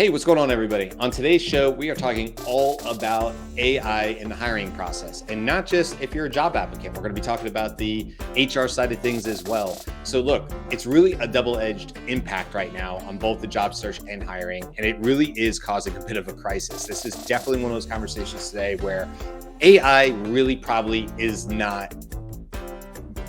Hey, what's going on, everybody? On today's show, we are talking all about AI in the hiring process, and not just if you're a job applicant. We're going to be talking about the HR side of things as well. So look, it's really a double-edged impact right now on both the job search and hiring, and it really is causing a bit of a crisis. This is definitely one of those conversations today where AI really probably is not,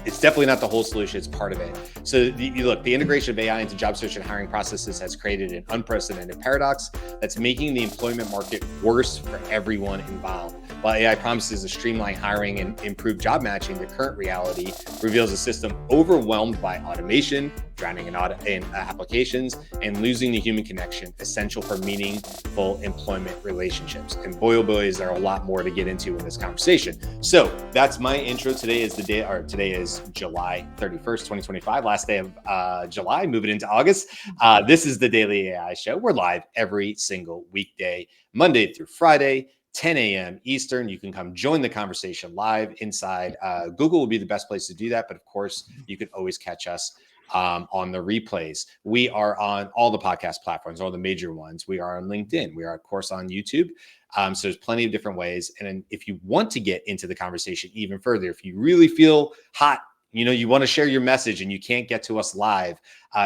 it's definitely not the whole solution, it's part of it. So the integration of AI into job search and hiring processes has created an unprecedented paradox that's making the employment market worse for everyone involved. While AI promises to streamline hiring and improve job matching, the current reality reveals a system overwhelmed by automation, drowning in applications, and losing the human connection essential for meaningful employment relationships. And boy, oh boy, is there a lot more to get into in this conversation. So that's my intro. Today is July 31st, 2025, last day of July, moving into August. This is the Daily AI Show. We're live every single weekday, Monday through Friday, 10 a.m. Eastern. You can come join the conversation live inside. Google will be the best place to do that. But of course, you can always catch us on the replays. We are on all the podcast platforms, all the major ones. We are on LinkedIn. We are, of course, on YouTube. So there's plenty of different ways. And then if you want to get into the conversation even further, if you really feel hot, you want to share your message and you can't get to us live,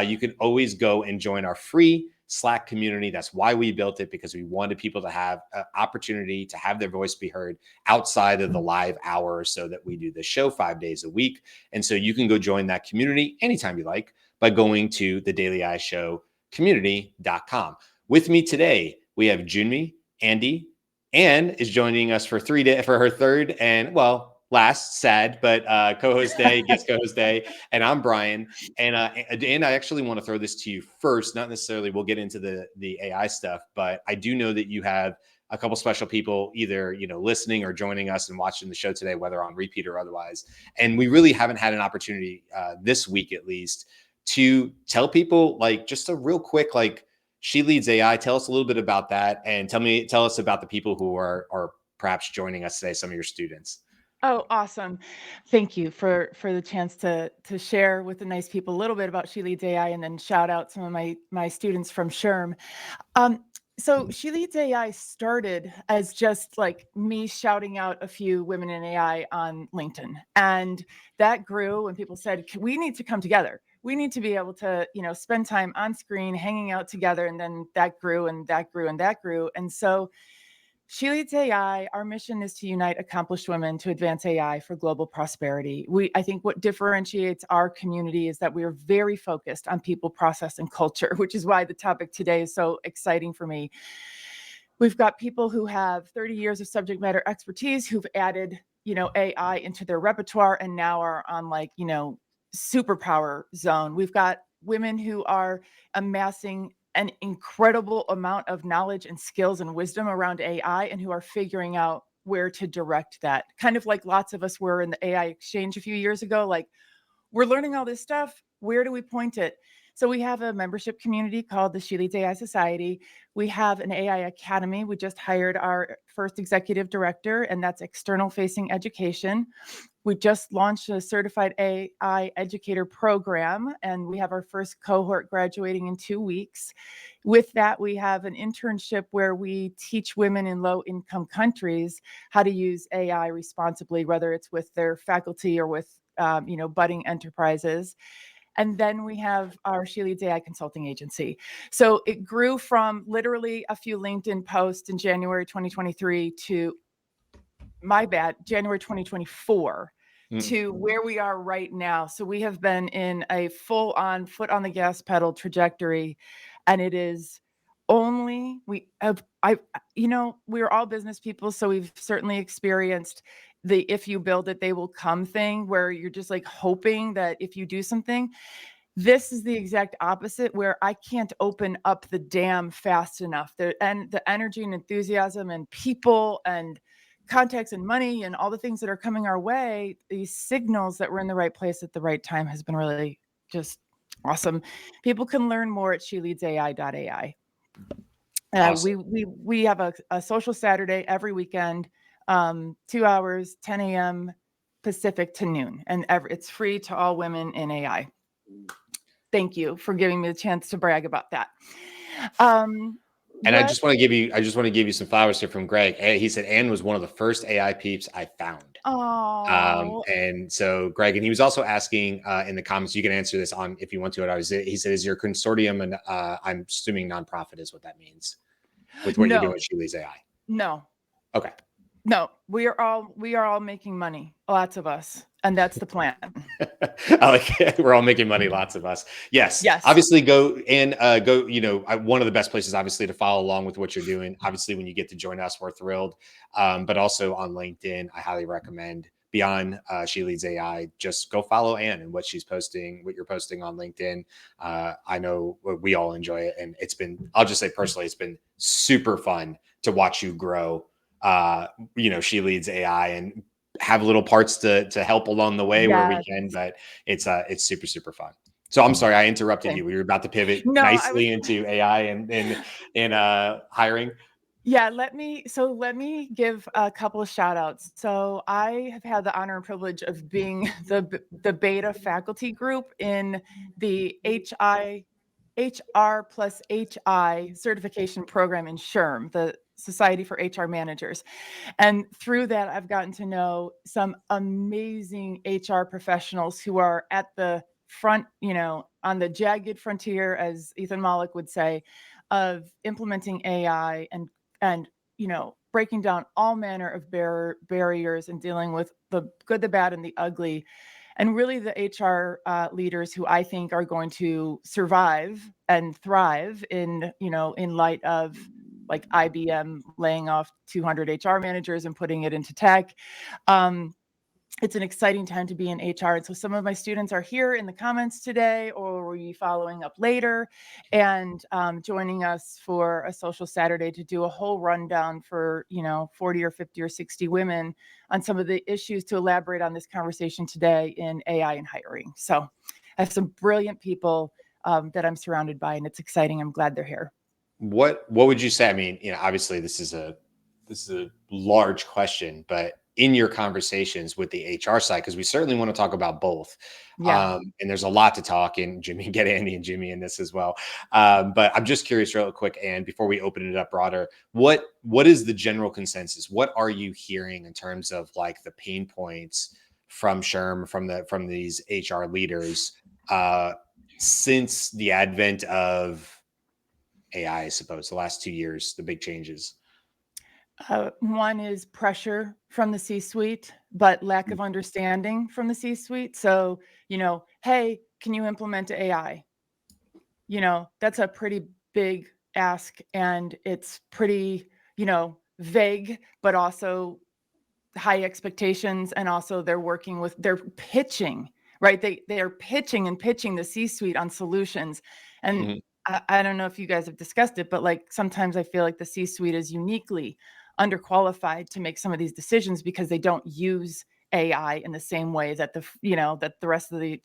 you can always go and join our free Slack community. That's why we built it, because we wanted people to have an opportunity to have their voice be heard outside of the live hour, so that we do the show 5 days a week. And so you can go join that community anytime you like by going to the Daily AI Show community.com. With me today, we have Junmi, Andy. Anne is joining us for her third and, well, last sad, but co-host day, guest co-host day. And I'm Brian. And I actually want to throw this to you first. Not necessarily we'll get into the AI stuff, but I do know that you have a couple special people either listening or joining us and watching the show today, whether on repeat or otherwise. And we really haven't had an opportunity this week, at least, to tell people just a real quick She Leads AI. Tell us a little bit about that, and tell us about the people who are perhaps joining us today, some of your students. Oh, awesome. Thank you for the chance to share with the nice people a little bit about She Leads AI, and then shout out some of my students from SHRM. So She Leads AI started as just like me shouting out a few women in AI on LinkedIn. And that grew when people said, we need to come together. We need to be able to, spend time on screen, hanging out together. And then that grew and that grew and that grew. And so She Leads AI, our mission is to unite accomplished women to advance AI for global prosperity. I think what differentiates our community is that we are very focused on people, process, and culture, which is why the topic today is so exciting for me. We've got people who have 30 years of subject matter expertise who've added, AI into their repertoire and now are on superpower zone. We've got women who are amassing an incredible amount of knowledge and skills and wisdom around AI, and who are figuring out where to direct that. Kind of like lots of us were in the AI exchange a few years ago, we're learning all this stuff. Where do we point it? So we have a membership community called the She Leads AI Society. We have an AI Academy. We just hired our first executive director, and that's external facing education. We just launched a certified AI educator program, and we have our first cohort graduating in 2 weeks. With that, we have an internship where we teach women in low-income countries how to use AI responsibly, whether it's with their faculty or with budding enterprises. And then we have our She Leads AI consulting agency. So it grew from literally a few LinkedIn posts in January 2023 to, January 2024 to where we are right now. So we have been in a full-on foot on the gas pedal trajectory, and it is only, we're all business people, so we've certainly experienced the if you build it, they will come thing, where you're just hoping that if you do something. This is the exact opposite, where I can't open up the dam fast enough. The energy and enthusiasm and people and contacts and money and all the things that are coming our way, these signals that we're in the right place at the right time has been really just awesome. People can learn more at sheleadsai.ai. Awesome. We have a social Saturday every weekend, 2 hours, 10 a.m. Pacific to noon, and it's free to all women in AI. Thank you for giving me the chance to brag about that. And I What? just want to give you some flowers here from Greg. He said Anne was one of the first AI peeps I found. Oh, And so Greg, and he was also asking in the comments, you can answer this on if you want to. He said, is your consortium, and I'm assuming nonprofit is what that means with what you're doing no, with Sheely's AI. no, Okay. no. We are all making money, lots of us, and that's the plan. I like it. We're all making money, lots of us. Yes, Yes. obviously go and go. One of the best places, obviously, to follow along with what you're doing. Obviously, when you get to join us, we're thrilled. But also on LinkedIn, I highly recommend beyond She Leads AI. Just go follow Anne and what she's posting, what you're posting on LinkedIn. I know we all enjoy it, and it's been. I'll just say personally, it's been super fun to watch you grow. She Leads AI and have little parts to help along the way where we Yes. can, but it's super, super fun. So I'm sorry, I interrupted Thank you. We were about to pivot No, I was nicely into AI and hiring. Yeah, let me give a couple of shout outs. So I have had the honor and privilege of being the beta faculty group in the HR plus HI certification program in SHRM, the Society for HR Managers. And through that, I've gotten to know some amazing HR professionals who are at the front, on the jagged frontier, as Ethan Malik would say, of implementing AI and breaking down all manner of barriers and dealing with the good, the bad, and the ugly. And really the HR leaders who I think are going to survive and thrive in light of like IBM laying off 200 HR managers and putting it into tech. Um, it's an exciting time to be in HR. And so some of my students are here in the comments today, or will be following up later and joining us for a social Saturday to do a whole rundown for, 40 or 50 or 60 women on some of the issues to elaborate on this conversation today in AI and hiring. So I have some brilliant people that I'm surrounded by, and it's exciting. I'm glad they're here. What would you say? I mean, obviously this is a large question, but in your conversations with the HR side, because we certainly want to talk about both. Yeah. And there's a lot to talk, and Jimmy, get Andy and Jimmy in this as well. But I'm just curious real quick, and before we open it up broader, what is the general consensus? What are you hearing in terms of like the pain points from SHRM, from these HR leaders since the advent of AI, I suppose, the last 2 years, the big changes? One is pressure from the C-suite, but lack of understanding from the C-suite. So, hey, can you implement AI? That's a pretty big ask, and it's pretty, vague, but also high expectations. And also they're pitching, right? They are pitching and pitching the C-suite on solutions. And Mhm. I don't know if you guys have discussed it, but like sometimes I feel like the C-suite is uniquely underqualified to make some of these decisions because they don't use AI in the same way that the rest of the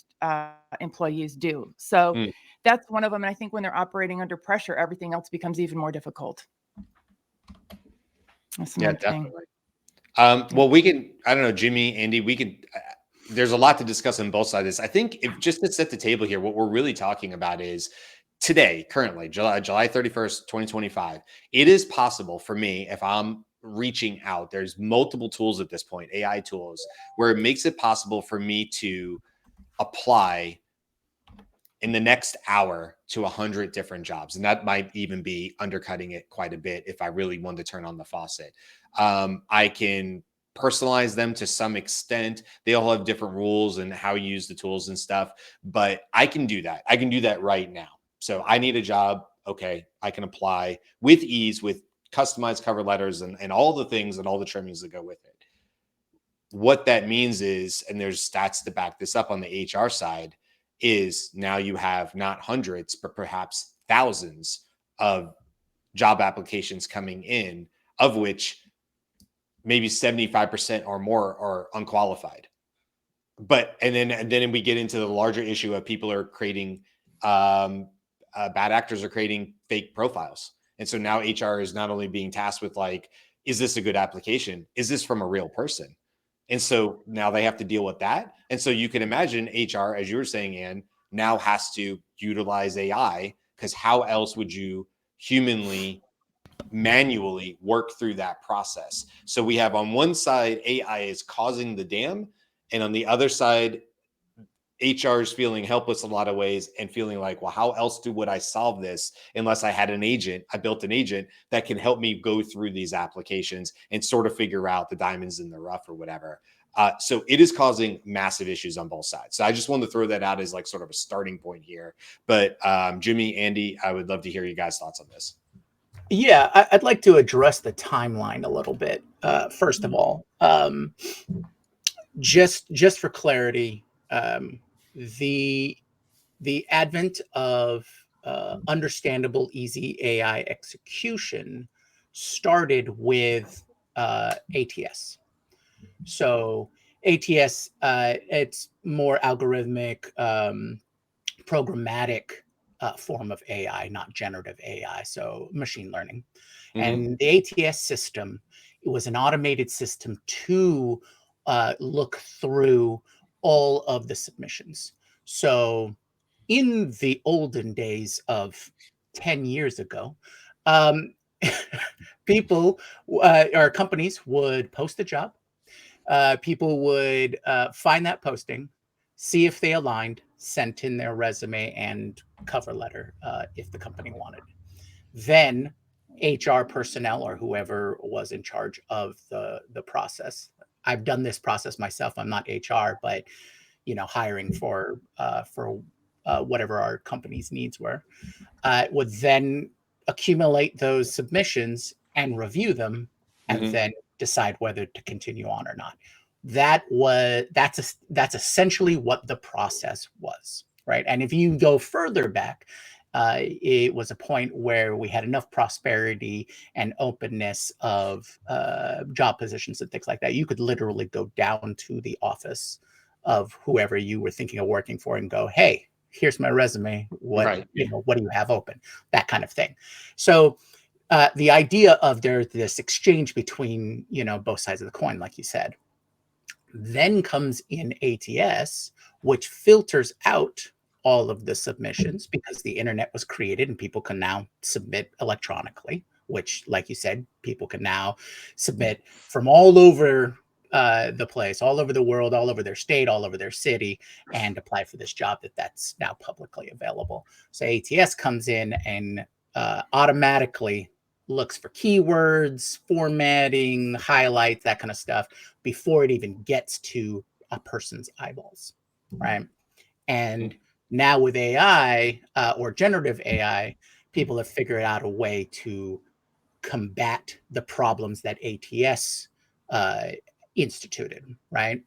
employees do. So Mm. that's one of them. And I think when they're operating under pressure, everything else becomes even more difficult. That's Yeah, another thing. definitely. Well, we can, I don't know, Jimmy, Andy, we could, there's a lot to discuss on both sides of this. I think if just to set the table here, what we're really talking about is today, currently, July 31st, 2025, it is possible for me, if I'm reaching out, there's multiple tools at this point, AI tools, where it makes it possible for me to apply in the next hour to 100 different jobs. And that might even be undercutting it quite a bit if I really want to turn on the faucet. I can personalize them to some extent. They all have different rules and how you use the tools and stuff, but I can do that. I can do that right now. So I need a job. Okay. I can apply with ease with customized cover letters and all the things and all the trimmings that go with it. What that means is, and there's stats to back this up on the HR side, is now you have not hundreds, but perhaps thousands of job applications coming in, of which maybe 75% or more are unqualified. But and then we get into the larger issue of people are creating bad actors are creating fake profiles. And so now HR is not only being tasked with like, is this a good application? Is this from a real person? And so now they have to deal with that. And so you can imagine HR, as you were saying, Ann, now has to utilize AI because how else would you humanly manually work through that process. So we have on one side, AI is causing the dam, and on the other side, HR is feeling helpless in a lot of ways and feeling like, well, how else would I solve this unless I had an agent? I built an agent that can help me go through these applications and sort of figure out the diamonds in the rough or whatever. So it is causing massive issues on both sides. So I just wanted to throw that out as like sort of a starting point here. But Jimmy, Andy, I would love to hear you guys' thoughts on this. Yeah, I'd like to address the timeline a little bit. First of all, just for clarity, the advent of understandable, easy AI execution started with ATS. So ATS, it's more algorithmic, programmatic form of AI, not generative AI, so machine learning. And the ATS system, it was an automated system to look through all of the submissions. So in the olden days of 10 years ago, people or companies would post a job. People would find that posting, see if they aligned, sent in their resume and cover letter if the company wanted. Then HR personnel or whoever was in charge of the process. I've done this process myself. I'm not HR, but hiring for whatever our company's needs were, would then accumulate those submissions and review them, and then decide whether to continue on or not. That's essentially what the process was, right? And if you go further back, it was a point where we had enough prosperity and openness of job positions and things like that. You could literally go down to the office of whoever you were thinking of working for and go, "Hey, here's my resume. What do you have open?" That kind of thing. So the idea of there's this exchange between both sides of the coin, like you said, then comes in ATS, which filters out all of the submissions because the internet was created and people can now submit electronically, which, like you said, people can now submit from all over the place, all over the world, all over their state, all over their city, and apply for this job that's now publicly available. So ATS comes in and automatically looks for keywords, formatting, highlights, that kind of stuff before it even gets to a person's eyeballs, right? And now with AI or generative AI, people have figured out a way to combat the problems that ATS instituted, right?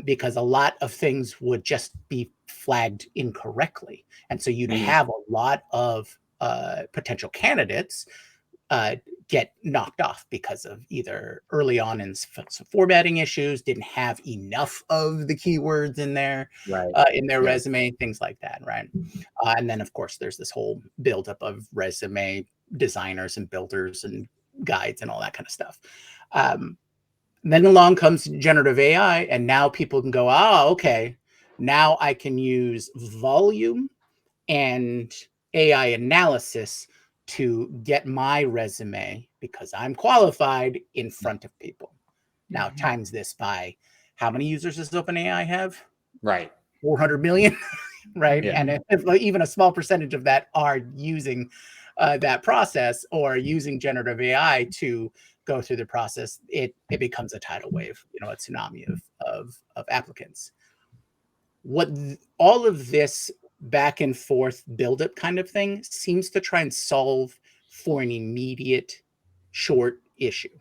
Because a lot of things would just be flagged incorrectly. And so you'd have a lot of potential candidates get knocked off because of either early on in some formatting issues, didn't have enough of the keywords in their resume, things like that, right? And then, of course, there's this whole buildup of resume designers and builders and guides and all that kind of stuff. Then along comes generative AI, and now people can go, "Oh, okay, now I can use volume and AI analysis to get my resume, because I'm qualified, in front of people." Now times this by how many users does OpenAI have? Right. 400 million, right? Yeah. And if even a small percentage of that are using that process or using generative AI to go through the process, it becomes a tidal wave, a tsunami of applicants. What all of this back and forth buildup kind of thing seems to try and solve for an immediate short issue,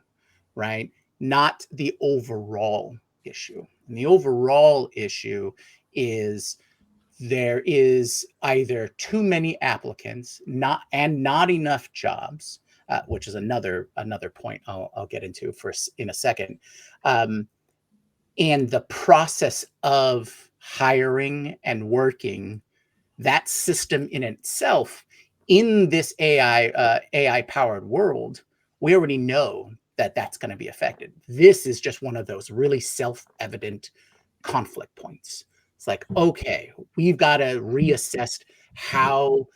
right? Not the overall issue. And the overall issue is there is either too many applicants, not enough jobs, which is another point I'll get into in a second. And the process of hiring and working, that system in itself, in this AI-powered world, we already know that that's going to be affected. This is just one of those really self-evident conflict points. It's like, okay, we've got to reassess how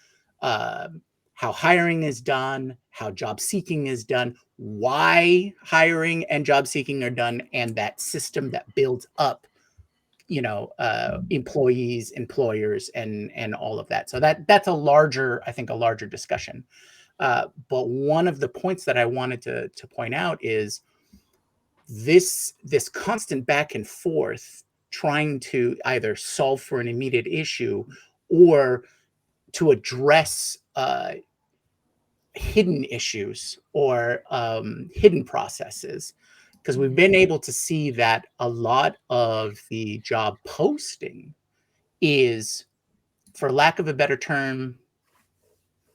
how hiring is done, how job seeking is done, why hiring and job seeking are done, and that system that builds up, employees, employers, and all of that. So that's a larger, I think, a larger discussion. But one of the points that I wanted to point out is this constant back and forth, trying to either solve for an immediate issue or to address hidden issues or hidden processes, because we've been able to see that a lot of the job posting is, for lack of a better term,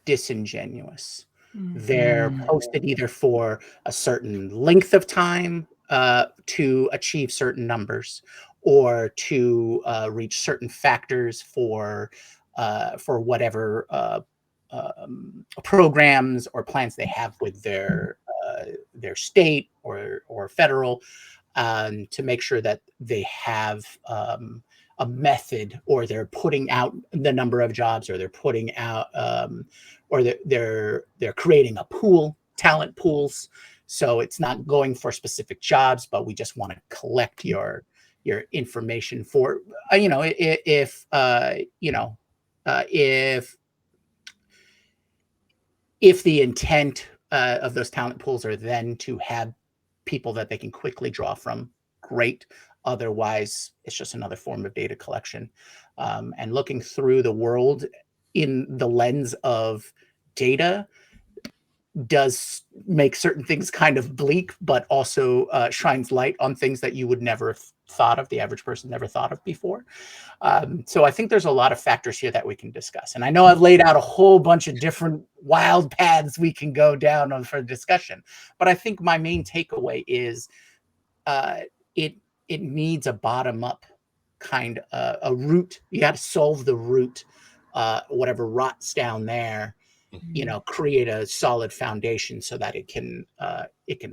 disingenuous. They're posted either for a certain length of time to achieve certain numbers, or to reach certain factors for whatever programs or plans they have with their state or federal, to make sure that they have a method, or they're putting out the number of jobs, or they're putting out or they're creating a pool, talent pools. So it's not going for specific jobs, but we just want to collect your information for if the intent of those talent pools are then to have people that they can quickly draw from, great. Otherwise, it's just another form of data collection. And looking through the world in the lens of data does make certain things kind of bleak, but also shines light on things that you would never have thought of, the average person never thought of before. So I think there's a lot of factors here that we can discuss. And I know I've laid out a whole bunch of different wild paths we can go down on for discussion, but I think my main takeaway is it needs a bottom up kind of a root. You got to solve the root, whatever rots down there, create a solid foundation so that it can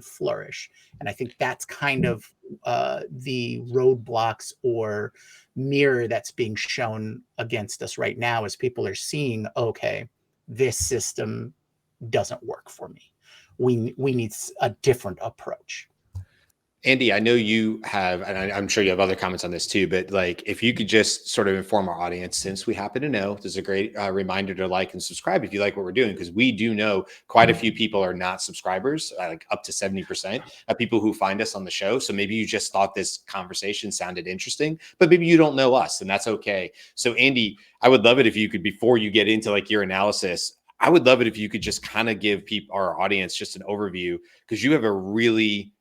flourish. And I think that's kind of the roadblocks or mirror that's being shown against us right now, as people are seeing, okay, this system doesn't work for me. We need a different approach. Andy, I know you have, and I'm sure you have other comments on this too, but like, if you could just sort of inform our audience, since we happen to know, this is a great reminder to like and subscribe if you like what we're doing, because we do know quite a few people are not subscribers, like up to 70% of people who find us on the show. So maybe you just thought this conversation sounded interesting, but maybe you don't know us, and that's okay. So Andy, I would love it if you could, before you get into like your analysis, I would love it if you could just kind of give people, our audience, just an overview, because you have a really,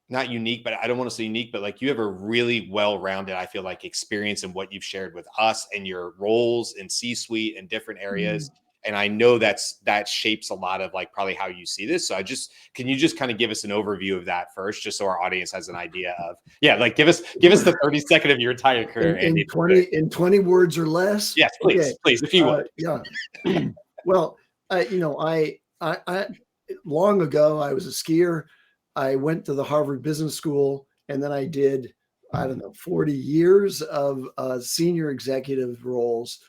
not unique, but I don't want to say unique, but like you have a really well-rounded, I feel like, experience in what you've shared with us and your roles in C-suite and different areas. And I know that shapes a lot of like probably how you see this. So can you just kind of give us an overview of that first, just so our audience has an idea of, like give us the 30-second of your entire career, Andy. In 20 words or less. Yes, please, okay. Please, if you would. Yeah. Well, I long ago, I was a skier. I went to the Harvard Business School, and then I did, 40 years of senior executive roles.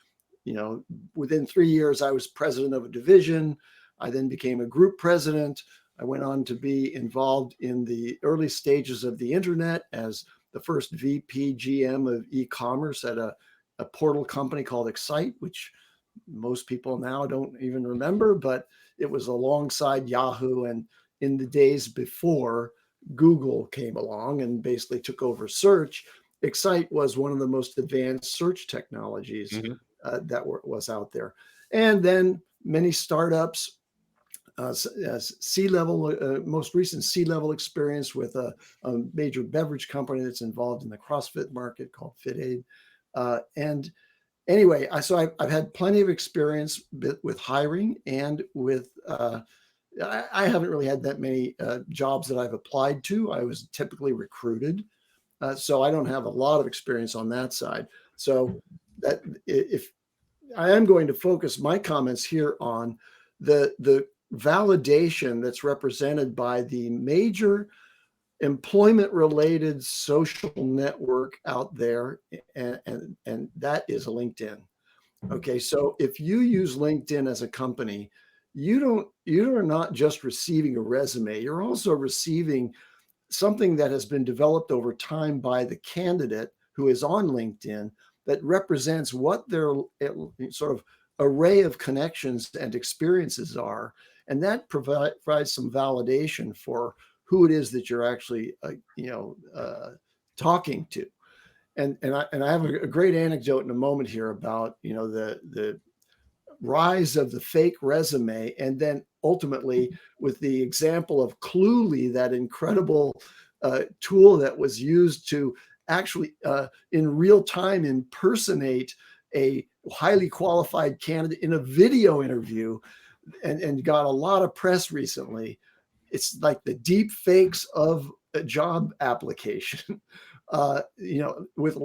Within 3 years, I was president of a division. I then became a group president. I went on to be involved in the early stages of the internet as the first VP GM of e-commerce at a portal company called Excite, which most people now don't even remember, but it was alongside Yahoo and in the days before Google came along and basically took over search. Excite was one of the most advanced search technologies that was out there. And then many startups, C-level, most recent C-level experience with a major beverage company that's involved in the CrossFit market called FitAid. And anyway, so I've had plenty of experience with hiring and with I haven't really had that many jobs that I've applied to. I was typically recruited. So I don't have a lot of experience on that side. So that if I am going to focus my comments here on the validation that's represented by the major employment-related social network out there, and that is LinkedIn. Okay, so if you use LinkedIn as a company, you are not just receiving a resume, you're also receiving something that has been developed over time by the candidate who is on LinkedIn that represents what their sort of array of connections and experiences are. And that provides some validation for who it is that you're actually, talking to. And I have a great anecdote in a moment here about, the rise of the fake resume, and then ultimately with the example of Cluely, that incredible tool that was used to actually in real time impersonate a highly qualified candidate in a video interview, and got a lot of press recently. It's like the deep fakes of a job application. With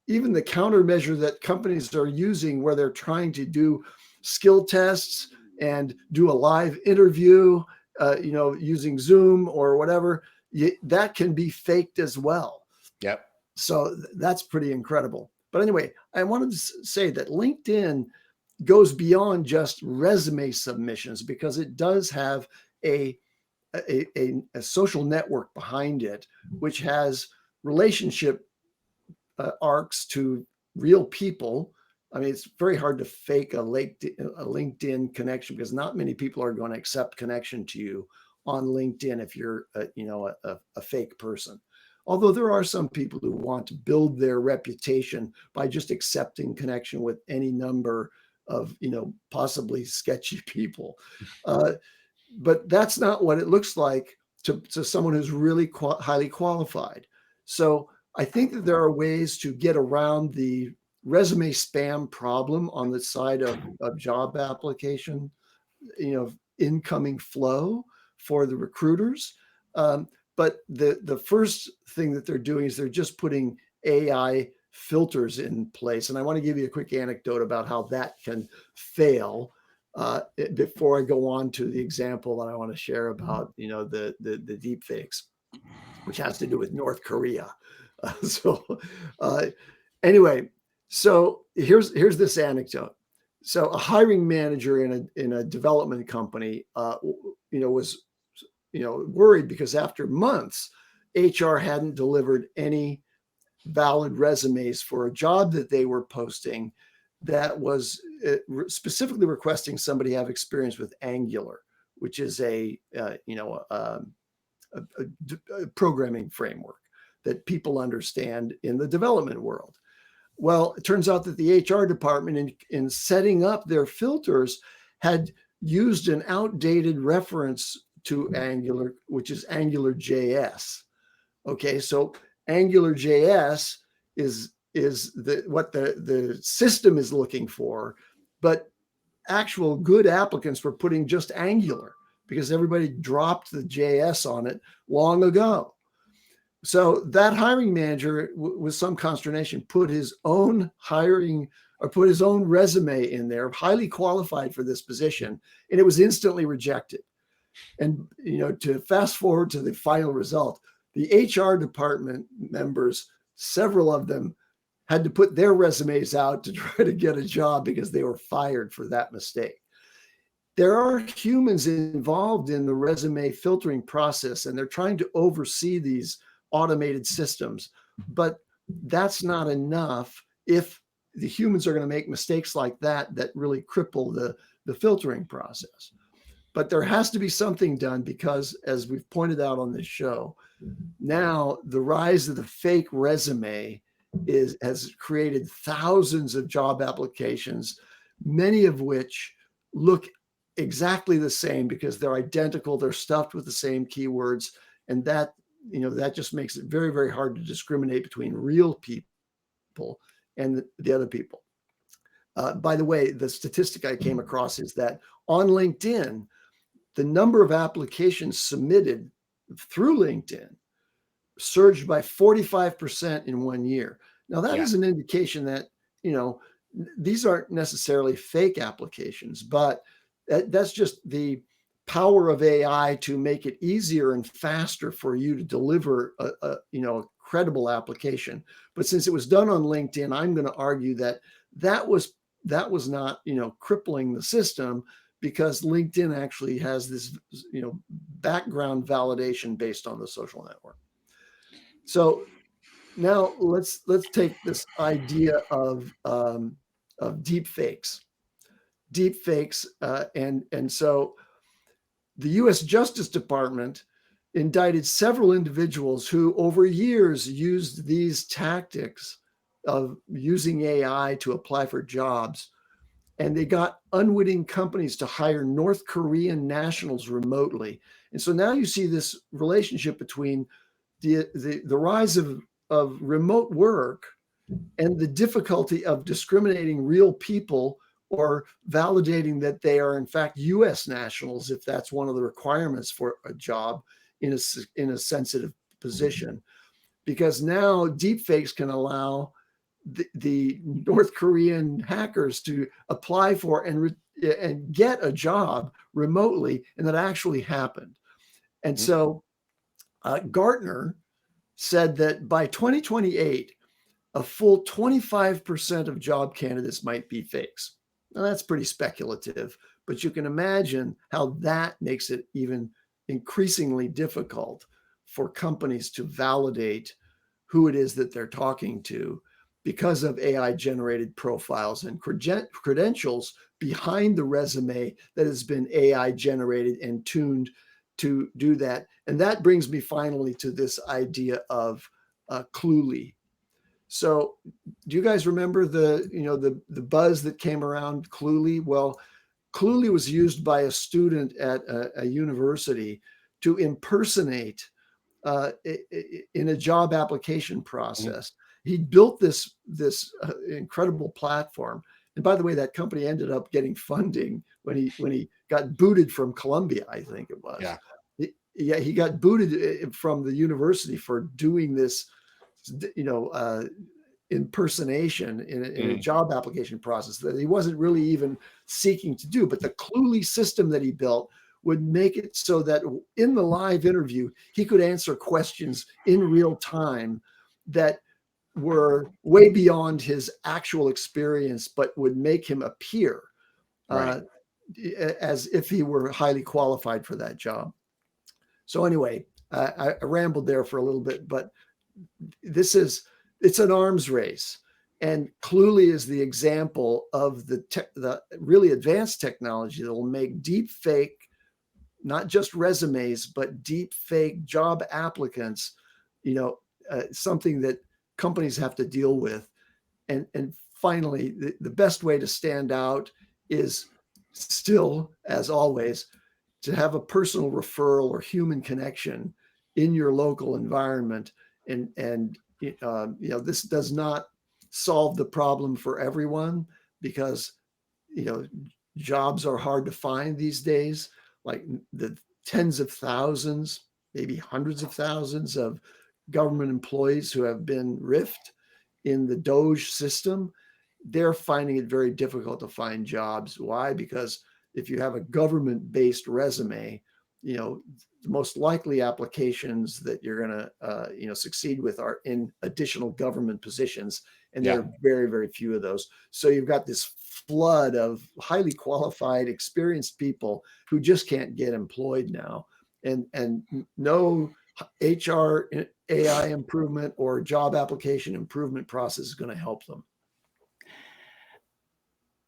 even the countermeasure that companies are using, where they're trying to do skill tests and do a live interview, using Zoom or whatever, that can be faked as well. Yep. So that's pretty incredible. But anyway, I wanted to say that LinkedIn goes beyond just resume submissions, because it does have a social network behind it, which has relationship arcs to real people. I mean, it's very hard to fake a LinkedIn connection, because not many people are going to accept connection to you on LinkedIn if you're a fake person. Although there are some people who want to build their reputation by just accepting connection with any number of, possibly sketchy people. But that's not what it looks like to someone who's really highly qualified. So I think that there are ways to get around the resume spam problem on the side of job application, incoming flow for the recruiters. But the first thing that they're doing is they're just putting AI filters in place. And I want to give you a quick anecdote about how that can fail before I go on to the example that I want to share about, the deepfakes, which has to do with North Korea. Anyway, so here's this anecdote. So a hiring manager in a development company, was, worried because after months, HR hadn't delivered any valid resumes for a job that they were posting that was specifically requesting somebody have experience with Angular, which is a programming framework that people understand in the development world. Well, it turns out that the HR department in setting up their filters had used an outdated reference to Angular, which is Angular.js. Okay, so Angular.js is what the system is looking for, but actual good applicants were putting just Angular because everybody dropped the JS on it long ago. So that hiring manager, with some consternation, put his own resume in there, highly qualified for this position, and it was instantly rejected. And to fast forward to the final result, the HR department members, several of them, had to put their resumes out to try to get a job because they were fired for that mistake. There are humans involved in the resume filtering process, and they're trying to oversee these automated systems, but that's not enough if the humans are going to make mistakes like that really cripple the filtering process. But there has to be something done, because as we've pointed out on this show, now the rise of the fake resume has created thousands of job applications, many of which look exactly the same because they're identical, they're stuffed with the same keywords, and that just makes it very, very hard to discriminate between real people and the other people. By the way, the statistic I came across is that on LinkedIn, the number of applications submitted through LinkedIn surged by 45% in 1 year. Now, that is an indication that, these aren't necessarily fake applications, but that's just the power of AI to make it easier and faster for you to deliver a credible application. But since it was done on LinkedIn, I'm going to argue that was that was not, crippling the system, because LinkedIn actually has this, background validation based on the social network. So now let's take this idea of deepfakes. And so the U.S. Justice Department indicted several individuals who, over years, used these tactics of using AI to apply for jobs, and they got unwitting companies to hire North Korean nationals remotely. And so now you see this relationship between the rise of remote work and the difficulty of discriminating real people, or validating that they are in fact U.S. nationals, if that's one of the requirements for a job in a sensitive position. Because now deepfakes can allow the North Korean hackers to apply for and get a job remotely, and that actually happened. And so Gartner said that by 2028, a full 25% of job candidates might be fakes. Now, that's pretty speculative, but you can imagine how that makes it even increasingly difficult for companies to validate who it is that they're talking to, because of AI generated profiles and credentials behind the resume that has been AI generated and tuned to do that. And that brings me finally to this idea of Cluely. So do you guys remember the buzz that came around Cluely? Well, Cluely was used by a student at a university to impersonate in a job application process. He built this incredible platform. And by the way, that company ended up getting funding when he got booted from Columbia, I think it was. Yeah. He got booted from the university for doing this, impersonation in a job application process that he wasn't really even seeking to do. But the Cluely system that he built would make it so that in the live interview, he could answer questions in real time that were way beyond his actual experience, but would make him appear as if he were highly qualified for that job. So anyway, I rambled there for a little bit, but it's an arms race. And Cluely is the example of the really advanced technology that will make deep fake, not just resumes, but deep fake job applicants, something that companies have to deal with. And finally, the best way to stand out is still, as always, to have a personal referral or human connection in your local environment. And this does not solve the problem for everyone, because jobs are hard to find these days. Like the tens of thousands, maybe hundreds of thousands of government employees who have been riffed in the Doge system, they're finding it very difficult to find jobs. Why? Because if you have a government-based resume, the most likely applications that you're going to, succeed with are in additional government positions. And there are very, very few of those. So you've got this flood of highly qualified, experienced people who just can't get employed now. And no HR AI improvement or job application improvement process is going to help them.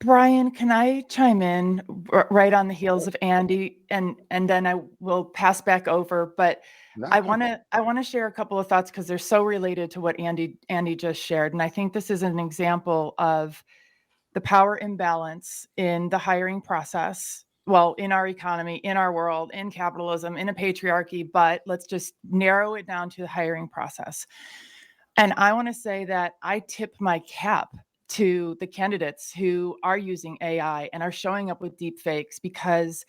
Brian, can I chime in right on the heels of Andy, and then I will pass back over. But I want to share a couple of thoughts because they're so related to what Andy just shared, and I think this is an example of the power imbalance in the hiring process. Well, in our economy, in our world, in capitalism, in a patriarchy, but let's just narrow it down to the hiring process. And I want to say that I tip my cap to the candidates who are using AI and are showing up with deep fakes, because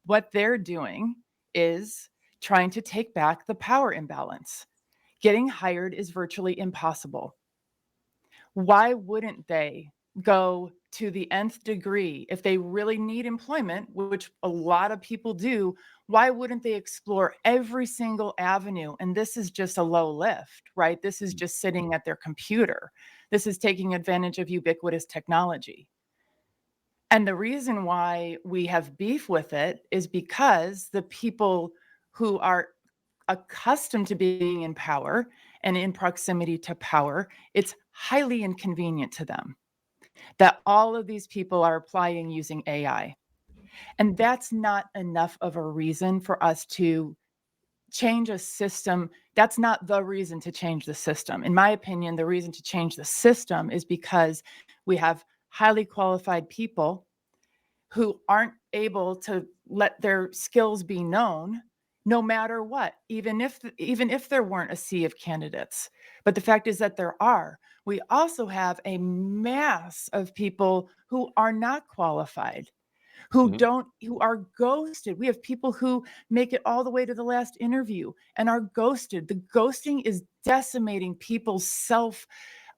what they're doing is trying to take back the power imbalance. Getting hired is virtually impossible. Why wouldn't they go to the nth degree if they really need employment, which a lot of people do? Why wouldn't they explore every single avenue? And this is just a low lift, right? This is just sitting at their computer. This is taking advantage of ubiquitous technology. And the reason why we have beef with it is because the people who are accustomed to being in power and in proximity to power, it's highly inconvenient to them that all of these people are applying using AI. And that's not enough of a reason for us to change a system. That's not the reason to change the system. In my opinion, the reason to change the system is because we have highly qualified people who aren't able to let their skills be known no matter what, even if there weren't a sea of candidates. But the fact is that there are. We also have a mass of people who are not qualified, who are ghosted. We have people who make it all the way to the last interview and are ghosted. The ghosting is decimating people's self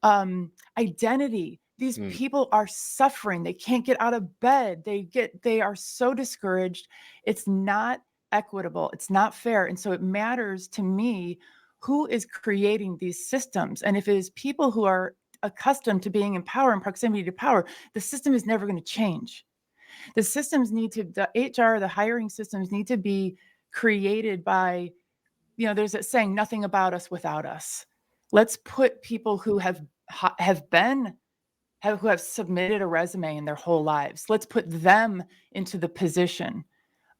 identity. These people are suffering. They can't get out of bed. They are so discouraged. It's not equitable. It's not fair. And so it matters to me who is creating these systems. And if it is people who are accustomed to being in power and proximity to power, the system is never going to change. The systems the HR, the hiring systems need to be created by, there's that saying, nothing about us without us. Let's put people who have submitted a resume in their whole lives. Let's put them into the position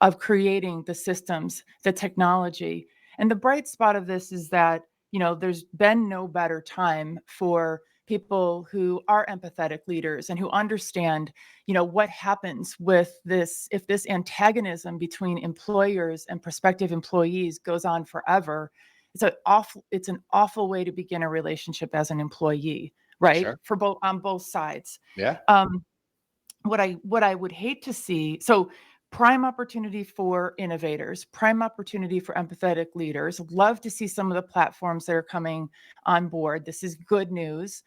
of creating the systems, the technology. And the bright spot of this is that, there's been no better time for people who are empathetic leaders and who understand, what happens with this, if this antagonism between employers and prospective employees goes on forever. It's an awful way to begin a relationship as an employee, right? Sure. On both sides. Yeah. What I would hate to see, so prime opportunity for innovators, prime opportunity for empathetic leaders. Love to see some of the platforms that are coming on board. This is good news.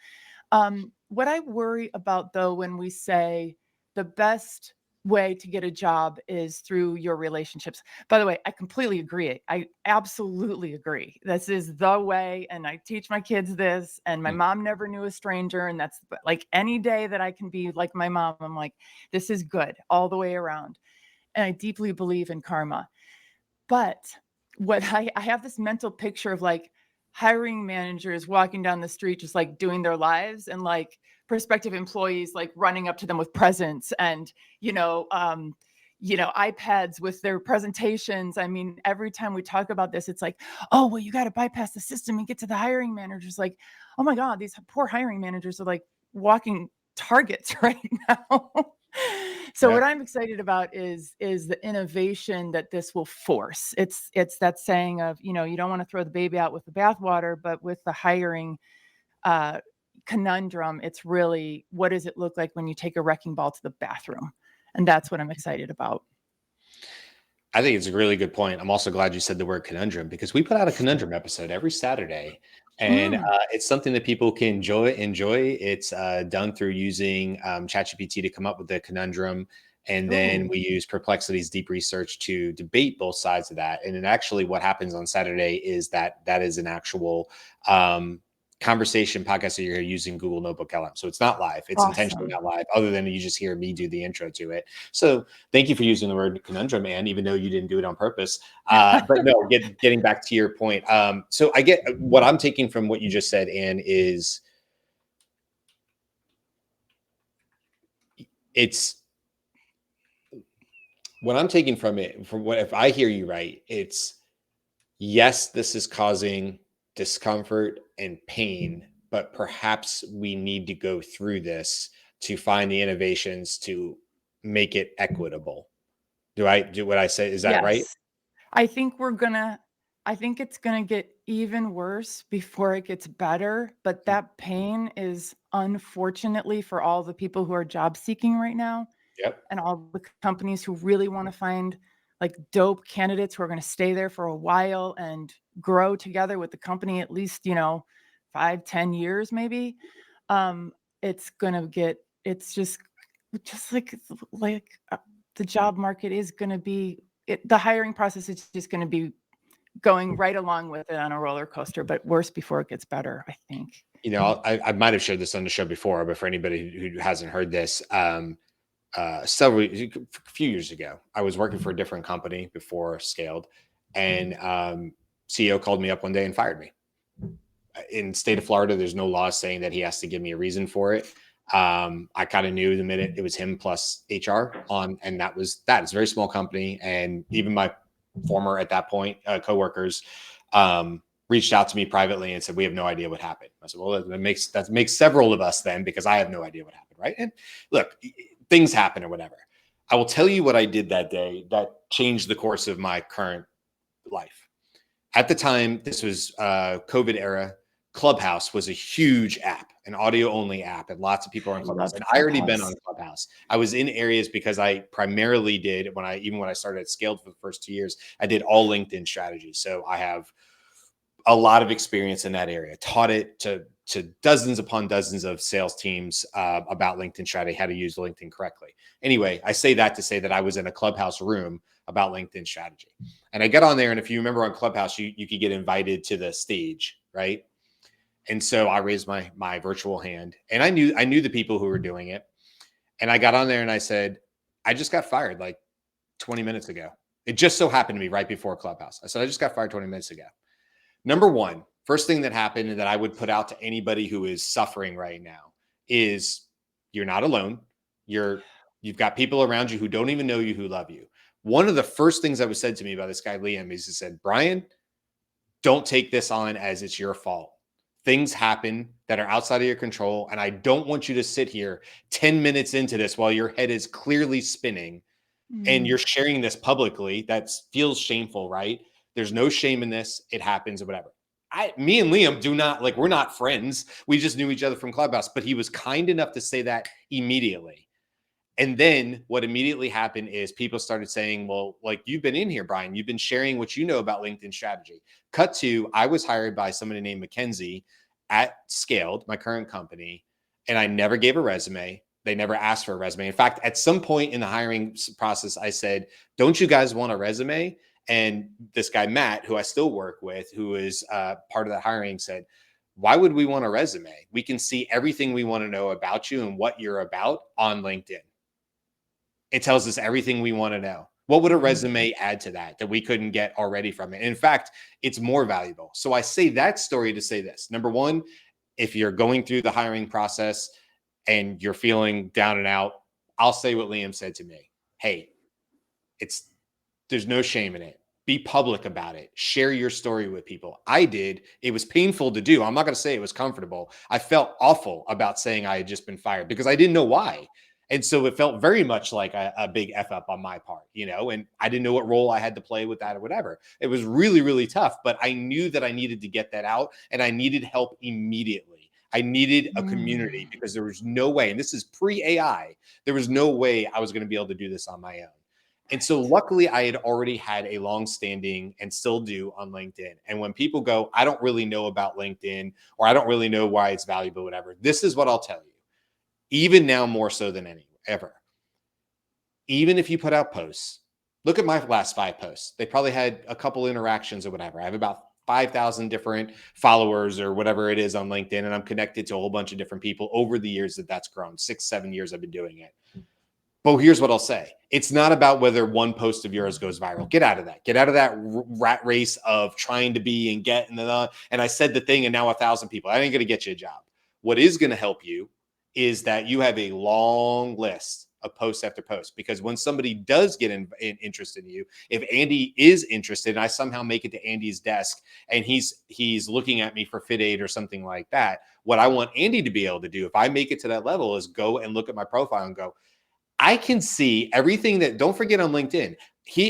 What I worry about, though, when we say the best way to get a job is through your relationships. By the way, I completely agree. I absolutely agree. This is the way, and I teach my kids this, and my mom never knew a stranger, and that's like any day that I can be like my mom, I'm like, this is good all the way around. And I deeply believe in karma. But what I have this mental picture of like hiring managers walking down the street, just like doing their lives, and like prospective employees, like running up to them with presents and, iPads with their presentations. I mean, every time we talk about this, it's like, oh, well, you got to bypass the system and get to the hiring managers. Like, oh my God, these poor hiring managers are like walking targets right now. So what I'm excited about is the innovation that this will force. It's that saying of, you don't want to throw the baby out with the bathwater, but with the hiring conundrum, it's really, what does it look like when you take a wrecking ball to the bathroom? And that's what I'm excited about. I think it's a really good point. I'm also glad you said the word conundrum, because we put out a conundrum episode every Saturday, and it's something that people can enjoy. It's done through using ChatGPT to come up with the conundrum. And then we use Perplexity's deep research to debate both sides of that. And then actually what happens on Saturday is that is an actual conversation podcast that you're using Google Notebook LM. So it's not live. It's intentionally not live, other than you just hear me do the intro to it. So thank you for using the word conundrum, Anne, even though you didn't do it on purpose. But no, getting back to your point. So I get what I'm taking from what you just said, Anne, is what I'm taking from it, if I hear you right, it's yes, this is causing discomfort and pain, but perhaps we need to go through this to find the innovations to make it equitable. Do I do what I say? Is that right? I think it's gonna get even worse before it gets better. But that pain is, unfortunately, for all the people who are job seeking right now. Yep. And all the companies who really want to find like dope candidates who are going to stay there for a while and grow together with the company at least, 5-10 years, maybe. It's just like the job market is going to be, the hiring process is just going to be going right along with it on a roller coaster, but worse before it gets better, I think. I might have shared this on the show before, but for anybody who hasn't heard this, a few years ago. I was working for a different company before Scaled, and CEO called me up one day and fired me. In the state of Florida, there's no law saying that he has to give me a reason for it. I kind of knew the minute it was him plus HR on, and that was that. It's a very small company, and even my former at that point coworkers reached out to me privately and said, "We have no idea what happened." I said, "Well, that makes several of us then, because I have no idea what happened, right?" And look, things happen or whatever. I will tell you what I did that day that changed the course of my current life. At the time, this was COVID era. Clubhouse was a huge app, an audio only app, and lots of people are on Clubhouse. And I already been on Clubhouse. I was in areas because I primarily did when I started at Scaled for the first 2 years, I did all LinkedIn strategies. So I have a lot of experience in that area. Taught it to dozens upon dozens of sales teams about LinkedIn strategy, how to use LinkedIn correctly. Anyway, I say that to say that I was in a Clubhouse room about LinkedIn strategy. And I get on there, and if you remember on Clubhouse, you could get invited to the stage, right? And so I raised my virtual hand, and I knew the people who were doing it. And I got on there and I said, "I just got fired like 20 minutes ago." It just so happened to be right before Clubhouse. I said, "I just got fired 20 minutes ago." Number one, first thing that happened and that I would put out to anybody who is suffering right now is you're not alone. You've got people around you who don't even know you, who love you. One of the first things that was said to me by this guy, Liam, is he said, "Brian, don't take this on as it's your fault. Things happen that are outside of your control. And I don't want you to sit here 10 minutes into this while your head is clearly spinning and you're sharing this publicly. That feels shameful, right? There's no shame in this. It happens or whatever." Me and Liam do not we're not friends. We just knew each other from Clubhouse, but he was kind enough to say that immediately. And then what immediately happened is people started saying, "Well, like, you've been in here, Brian, you've been sharing what you know about LinkedIn strategy." Cut to, I was hired by somebody named Mackenzie at Scaled, my current company, and I never gave a resume. They never asked for a resume. In fact, at some point in the hiring process, I said, "Don't you guys want a resume?" And this guy, Matt, who I still work with, who is part of the hiring, said, "Why would we want a resume? We can see everything we want to know about you and what you're about on LinkedIn. It tells us everything we want to know. What would a resume add to that we couldn't get already from it?" In fact, it's more valuable. So I say that story to say this. Number one, if you're going through the hiring process and you're feeling down and out, I'll say what Liam said to me. "Hey, there's no shame in it. Be public about it. Share your story with people." I did. It was painful to do. I'm not going to say it was comfortable. I felt awful about saying I had just been fired because I didn't know why. And so it felt very much like a big F up on my part, and I didn't know what role I had to play with that or whatever. It was really, really tough, but I knew that I needed to get that out and I needed help immediately. I needed a community because there was no way, and this is pre-AI, there was no way I was going to be able to do this on my own. And so luckily I had already had a long-standing and still do on LinkedIn. And when people go, "I don't really know about LinkedIn," or "I don't really know why it's valuable," whatever, this is what I'll tell you. Even now more so than ever. Even if you put out posts, look at my last 5 posts. They probably had a couple interactions or whatever. I have about 5,000 different followers or whatever it is on LinkedIn. And I'm connected to a whole bunch of different people over the years that's grown. 6, 7 years I've been doing it. But here's what I'll say. It's not about whether one post of yours goes viral. Get out of that. Get out of that rat race of trying to be and get, and I said the thing and now 1,000 people. I ain't going to get you a job. What is going to help you is that you have a long list of post after post, because when somebody does get interested in you, if Andy is interested and I somehow make it to Andy's desk and he's looking at me for fit aid or something like that, what I want Andy to be able to do, if I make it to that level, is go and look at my profile and go, I can see everything that, don't forget on LinkedIn,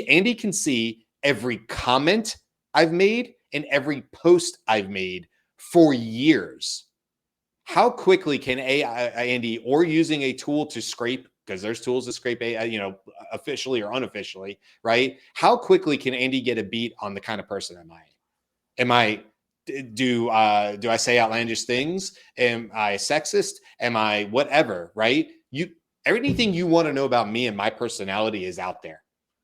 Andy can see every comment I've made and every post I've made for years. How quickly can AI, Andy, or using a tool to scrape, because there's tools to scrape AI, officially or unofficially, right? How quickly can Andy get a beat on the kind of person am I? Do I say outlandish things? Am I sexist? Am I whatever, right? Everything you want to know about me and my personality is out there.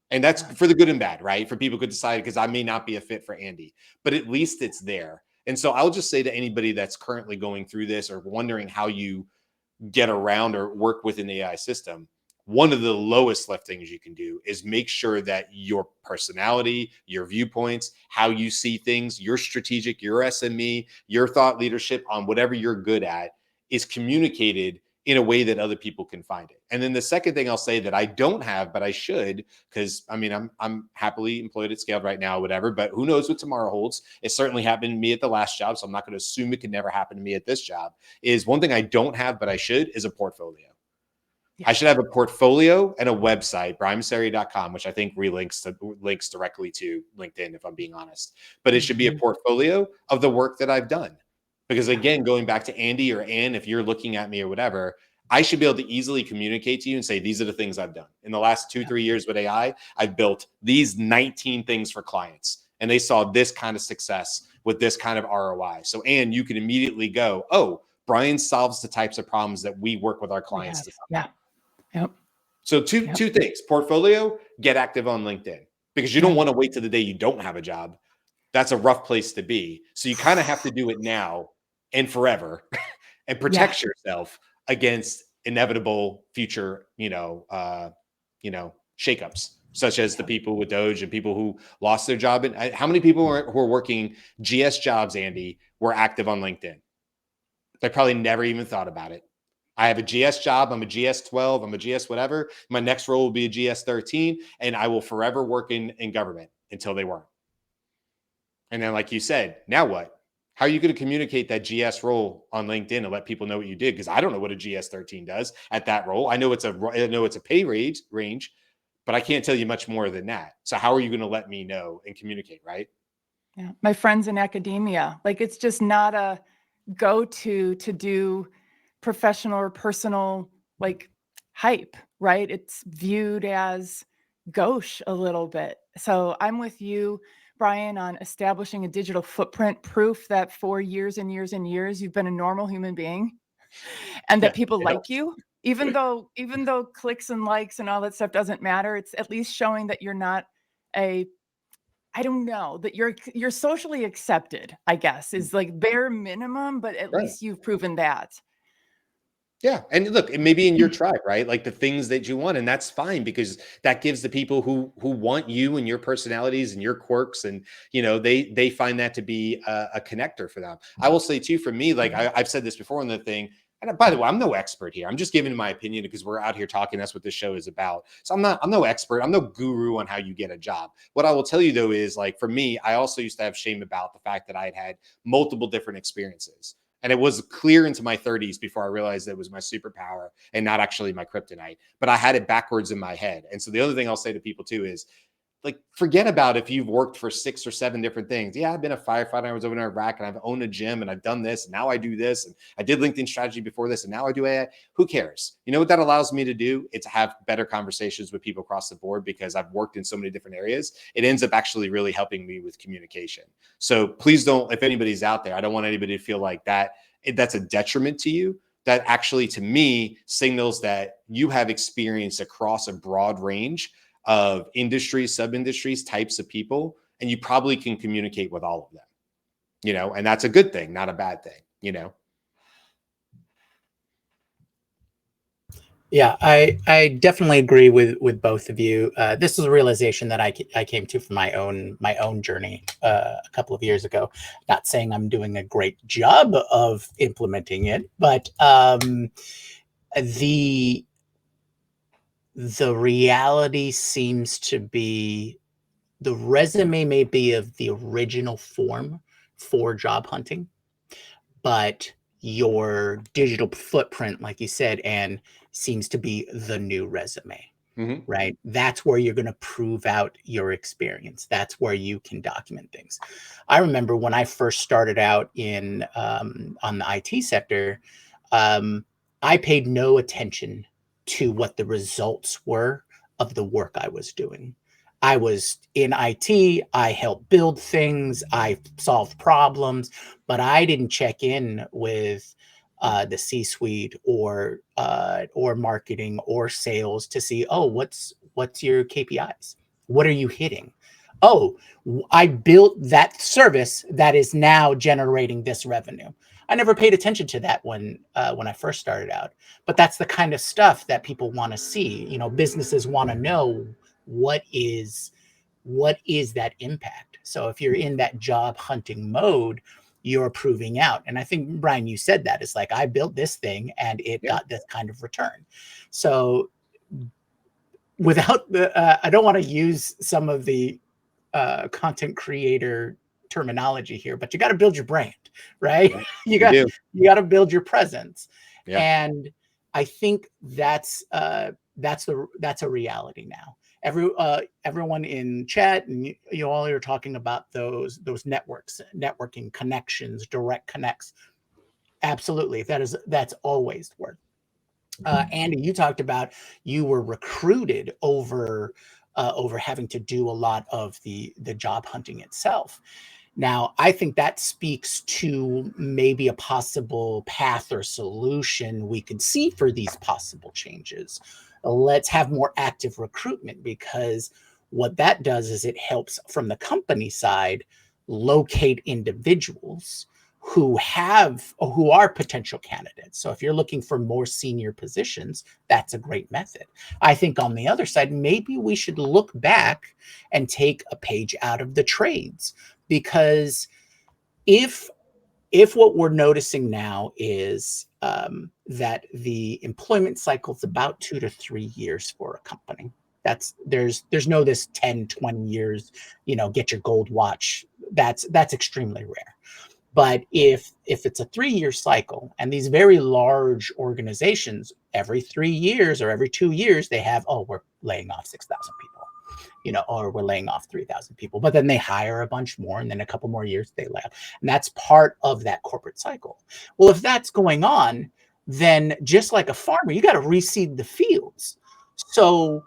And that's for the good and bad, right? For people could decide, because I may not be a fit for Andy, but at least it's there. And so I'll just say to anybody that's currently going through this or wondering how you get around or work with an AI system, one of the lowest left things you can do is make sure that your personality, your viewpoints, how you see things, your strategic, your SME, your thought leadership on whatever you're good at is communicated in a way that other people can find it. And then the second thing I'll say that I don't have, but I should, because I mean, I'm happily employed at Scaled right now, whatever, but who knows what tomorrow holds. It certainly happened to me at the last job, so I'm not going to assume it could never happen to me at this job. Is one thing I don't have, but I should, is a portfolio. I should have a portfolio and a website, brianmasseri.com, which I think links directly to LinkedIn, if I'm being honest. But it should be a portfolio of the work that I've done. Because again, going back to Andy or Ann, if you're looking at me or whatever, I should be able to easily communicate to you and say, these are the things I've done. In the last 2-3 years with AI, I've built these 19 things for clients. And they saw this kind of success with this kind of ROI. So, Ann, you can immediately go, oh, Brian solves the types of problems that we work with our clients to solve. Yeah. Yep. So two things: portfolio, get active on LinkedIn, because you don't want to wait till the day you don't have a job. That's a rough place to be. So you kind of have to do it now and forever and protect yourself against inevitable future, shakeups, such as the people with Doge and people who lost their job. And how many people who are working GS jobs, Andy, were active on LinkedIn? They probably never even thought about it. I have a GS job. I'm a GS 12. I'm a GS whatever. My next role will be a GS 13, and I will forever work in government until they weren't. And then, like you said, now what? How are you going to communicate that GS role on LinkedIn and let people know what you did? Because I don't know what a GS 13 does at that role. I know it's a pay range, but I can't tell you much more than that. So how are you going to let me know and communicate, right? Yeah. My friends in academia, like, it's just not a go-to to do professional or personal like hype, right? It's viewed as gauche a little bit. So I'm with you, Brian, on establishing a digital footprint, proof that for years and years and years you've been a normal human being and that people like you, even though clicks and likes and all that stuff doesn't matter. It's at least showing that you're not I don't know, that you're socially accepted, I guess, is like bare minimum, but at least you've proven that. Yeah. And look, it may be in your tribe, right? Like the things that you want. And that's fine, because that gives the people who want you and your personalities and your quirks, and, they find that to be a connector for them. I will say too, for me, like I've said this before in the thing, and by the way, I'm no expert here. I'm just giving my opinion because we're out here talking. That's what this show is about. So I'm no expert. I'm no guru on how you get a job. What I will tell you though is, like, for me, I also used to have shame about the fact that I had multiple different experiences. And it was clear into my 30s before I realized that it was my superpower and not actually my kryptonite. But I had it backwards in my head. And so the other thing I'll say to people too is, like, forget about if you've worked for 6 or 7 different things. Yeah, I've been a firefighter. I was over in Iraq, and I've owned a gym, and I've done this. And now I do this. And I did LinkedIn strategy before this, and now I do AI. Who cares? You know what that allows me to do? It's have better conversations with people across the board, because I've worked in so many different areas. It ends up actually really helping me with communication. So please don't, if anybody's out there, I don't want anybody to feel like that's a detriment to you. That actually, to me, signals that you have experience across a broad range of industries, sub-industries, types of people, and you probably can communicate with all of them, and that's a good thing, not a bad thing, Yeah, I definitely agree with both of you. This is a realization that I came to from my own journey a couple of years ago. Not saying I'm doing a great job of implementing it, but the reality seems to be the resume may be of the original form for job hunting, but your digital footprint, like you said, and seems to be the new resume, right? That's where you're going to prove out your experience. That's where you can document things. I remember when I first started out on the IT sector, I paid no attention to what the results were of the work I was doing. I was in IT, I helped build things, I solved problems, but I didn't check in with the C-suite or marketing or sales to see, oh, what's your KPIs? What are you hitting? Oh, I built that service that is now generating this revenue. I never paid attention to that when I first started out. But that's the kind of stuff that people want to see. You know, businesses want to know what is that impact. So if you're in that job hunting mode, you're proving out. And I think, Brian, you said that. It's like, I built this thing and it got this kind of return. So without I don't want to use some of the content creator terminology here, but you got to build your brand, right? you got to build your presence. And I think that's a reality now. Everyone in chat, and you all are talking about those networking connections, direct connects. Absolutely, that's always worked. Andy, you talked about you were recruited over having to do a lot of the job hunting itself. Now, I think that speaks to maybe a possible path or solution we could see for these possible changes. Let's have more active recruitment, because what that does is it helps from the company side locate individuals who are potential candidates. So if you're looking for more senior positions, that's a great method. I think on the other side, maybe we should look back and take a page out of the trades, because if what we're noticing now is that the employment cycle is about 2 to 3 years for a company. There's no this 10, 20 years, get your gold watch. That's extremely rare. But if it's a 3-year cycle, and these very large organizations, every 3 years or every 2 years, they have, we're laying off 6,000 people, or we're laying off 3,000 people, but then they hire a bunch more, and then a couple more years they lay off. And that's part of that corporate cycle. Well, if that's going on, then just like a farmer, you got to reseed the fields. So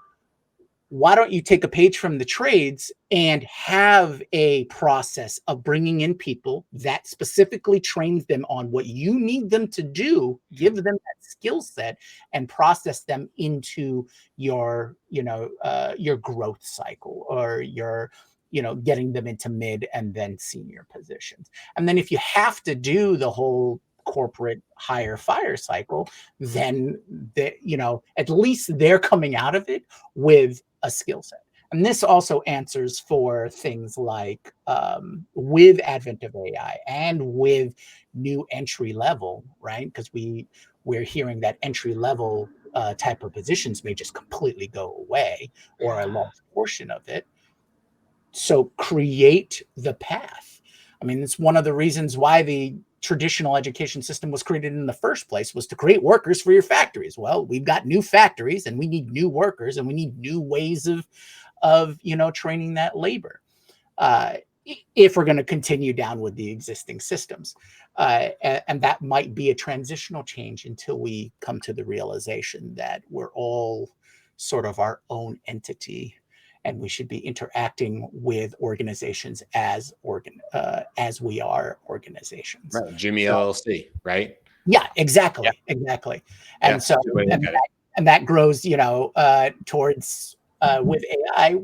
why don't you take a page from the trades and have a process of bringing in people that specifically trains them on what you need them to do, give them that skill set, and process them into your growth cycle, or your, getting them into mid and then senior positions. And then if you have to do the whole corporate hire fire cycle, then at least they're coming out of it with a skill set. And this also answers for things like with advent of AI and with new entry level, right? Because we're hearing that entry level type of positions may just completely go away, or a large portion of it. So create the path. I mean, it's one of the reasons why the traditional education system was created in the first place, was to create workers for your factories. Well, we've got new factories, and we need new workers, and we need new ways of training that labor, if we're going to continue down with the existing systems. And that might be a transitional change until we come to the realization that we're all sort of our own entity, and we should be interacting with organizations as we are organizations. Right, Jimmy LLC, right? Yeah, exactly, exactly. And so, and that grows, towards with AI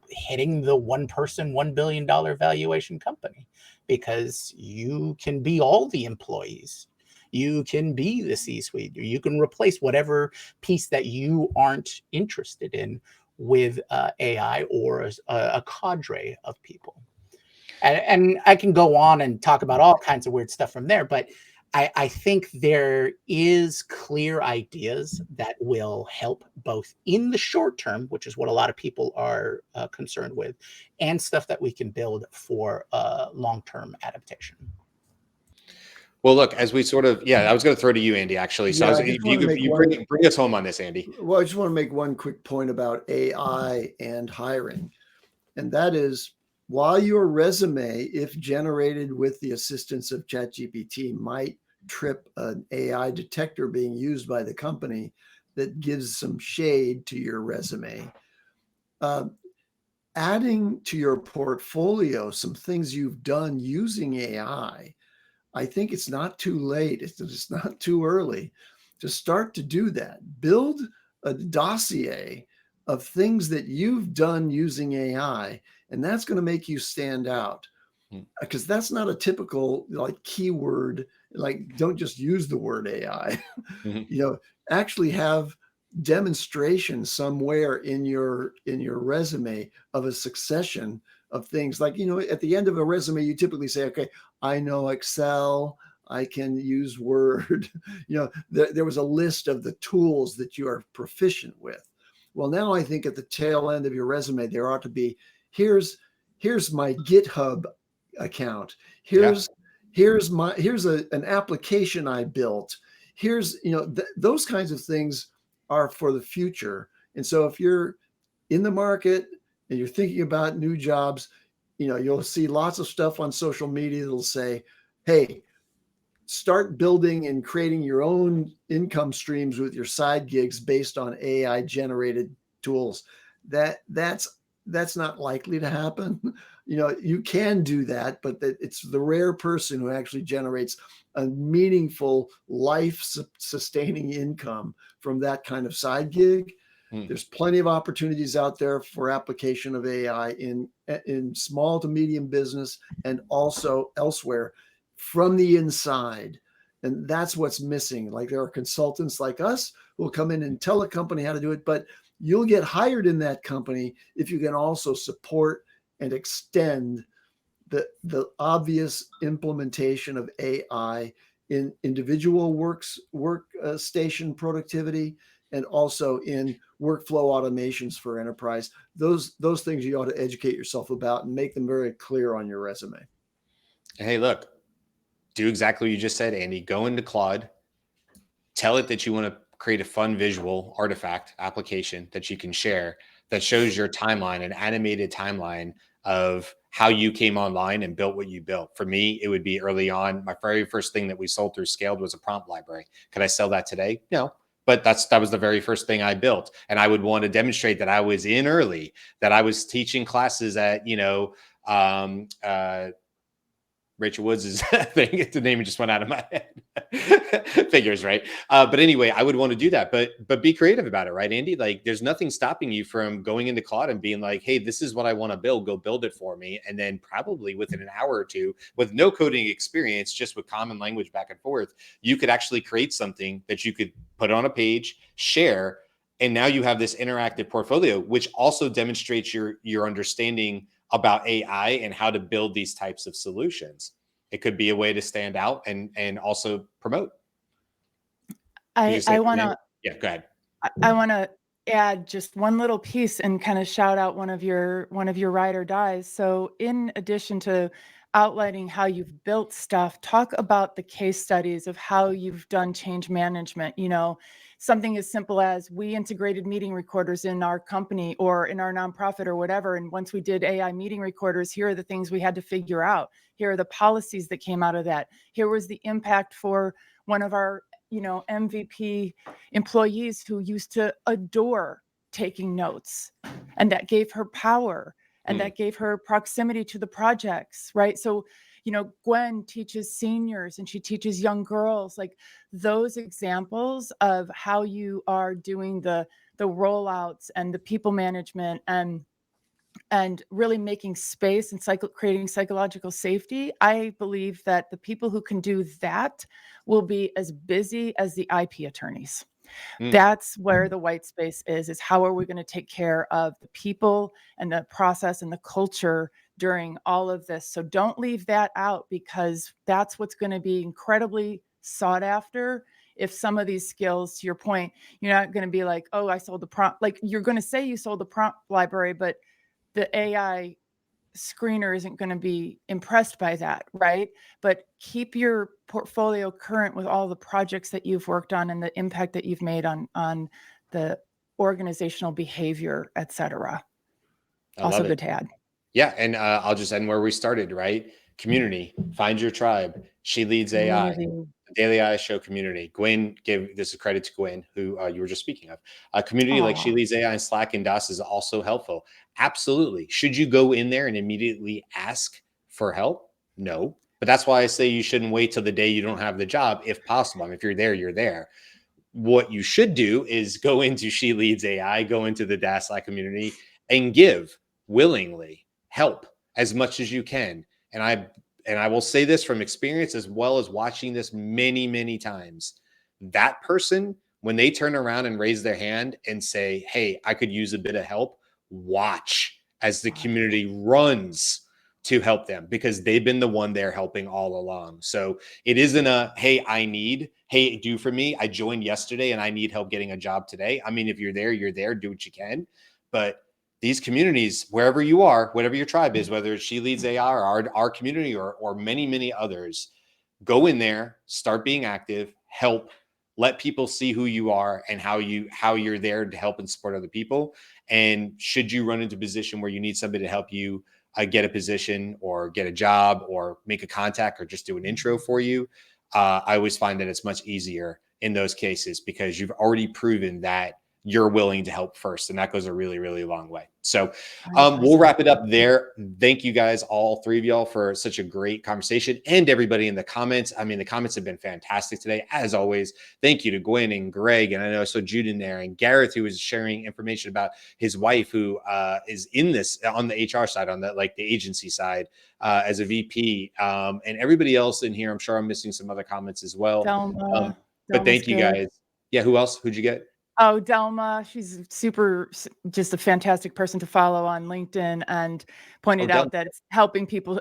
hitting the one person, $1 billion valuation company, because you can be all the employees. You can be the C-suite, or you can replace whatever piece that you aren't interested in with AI, or a cadre of people. And I can go on and talk about all kinds of weird stuff from there, but I think there is clear ideas that will help both in the short term, which is what a lot of people are concerned with, and stuff that we can build for long-term adaptation. Well, look, as we sort of, I was going to throw to you, Andy, actually. So bring us home on this, Andy. Well, I just want to make one quick point about AI and hiring. And that is, while your resume, if generated with the assistance of ChatGPT, might trip an AI detector being used by the company that gives some shade to your resume, adding to your portfolio some things you've done using AI, I think it's not too late. It's not too early to start to do that. Build a dossier of things that you've done using AI, and that's going to make you stand out. because that's not a typical like keyword. Like, don't just use the word AI. Mhm. Actually have demonstration somewhere in your resume of a succession of things. Like, at the end of a resume, you typically say, okay, I know Excel, I can use Word. There was a list of the tools that you are proficient with. Well, now I think at the tail end of your resume, there ought to be, here's my GitHub account. Yeah. Here's an application I built. Here's, those kinds of things are for the future. And so if you're in the market and you're thinking about new jobs, you'll see lots of stuff on social media that'll say, hey, start building and creating your own income streams with your side gigs based on AI generated tools. That's not likely to happen. You can do that, but it's the rare person who actually generates a meaningful life sustaining income from that kind of side gig. There's plenty of opportunities out there for application of AI in small to medium business and also elsewhere from the inside. And that's what's missing. Like, there are consultants like us who will come in and tell a company how to do it, but you'll get hired in that company if you can also support and extend the obvious implementation of AI in individual workstation productivity and also in workflow automations for enterprise. Those things you ought to educate yourself about and make them very clear on your resume. Hey, look, do exactly what you just said, Andy. Go into Claude, tell it that you want to create a fun visual artifact application that you can share that shows your timeline, an animated timeline of how you came online and built what you built. For me, it would be early on. My very first thing that we sold through Scaled was a prompt library. Could I sell that today? No. But that was the very first thing I built. And I would want to demonstrate that I was in early, that I was teaching classes at, Rachel Woods' thing. The name just went out of my head. Figures, right? But anyway, I would want to do that, but be creative about it, right, Andy? Like, there's nothing stopping you from going into Claude and being like, hey, this is what I want to build. Go build it for me. And then probably within an hour or two, with no coding experience, just with common language back and forth, you could actually create something that you could put on a page, share, and now you have this interactive portfolio, which also demonstrates your understanding about AI and how to build these types of solutions. It could be a way to stand out and also promote. I want to Yeah, go ahead. I want to add just one little piece and kind of shout out one of your ride or dies. So in addition to outlining how you've built stuff, talk about the case studies of how you've done change management. Something as simple as we integrated meeting recorders in our company or in our nonprofit or whatever. And once we did AI meeting recorders, here are the things we had to figure out. Here are the policies that came out of that. Here was the impact for one of our MVP employees who used to adore taking notes, and that gave her power and that gave her proximity to the projects, right? So, Gwen teaches seniors and she teaches young girls, like those examples of how you are doing the rollouts and the people management and really making space and creating psychological safety. I believe that the people who can do that will be as busy as the IP attorneys. That's where the white space is how are we going to take care of the people and the process and the culture during all of this? So don't leave that out, because that's what's going to be incredibly sought after. If some of these skills, to your point, you're not going to be like, oh, I sold the prompt. Like, you're going to say you sold the prompt library, but the AI screener isn't going to be impressed by that, right? But keep your portfolio current with all the projects that you've worked on and the impact that you've made on the organizational behavior, et cetera. Also good to add. Yeah, and I'll just end where we started, right? Community, find your tribe. She leads AI. The Daily AI Show community. Gwen, give this a credit to Gwen, who you were just speaking of. A community like She Leads AI and Slack and DOS is also helpful. Absolutely. Should you go in there and immediately ask for help? No. But that's why I say you shouldn't wait till the day you don't have the job, if possible. I mean, if you're there, you're there. What you should do is go into She Leads AI, go into the DAS Slack community and give willingly help as much as you can. and I will say this from experience as well as watching this many, many times, that person, when they turn around and raise their hand and say, hey, I could use a bit of help, watch as the community runs to help them, because they've been the one they're helping all along. So it isn't a, hey, hey, do for me. I joined yesterday and I need help getting a job today. I mean, if you're there, do what you can. But these communities, wherever you are, whatever your tribe is, whether it's She Leads AI or our community or many, many others, go in there, start being active, help, let people see who you are and how you're there to help and support other people. And should you run into a position where you need somebody to help you get a position or get a job or make a contact or just do an intro for you, I always find that it's much easier in those cases because you've already proven that you're willing to help first. And that goes a really, really long way. So we'll wrap it up there. Thank you guys, all three of y'all, for such a great conversation, and everybody in the comments. I mean, the comments have been fantastic today, as always. Thank you to Gwen and Greg. And I know I saw Jude in there, and Gareth, who was sharing information about his wife, who is in this on the HR side, on the like the agency side as a VP, and everybody else in here. I'm sure I'm missing some other comments as well. But thank you guys. Yeah. Who else? Who'd you get? Oh, Delma, she's just a fantastic person to follow on LinkedIn, and pointed out that it's helping people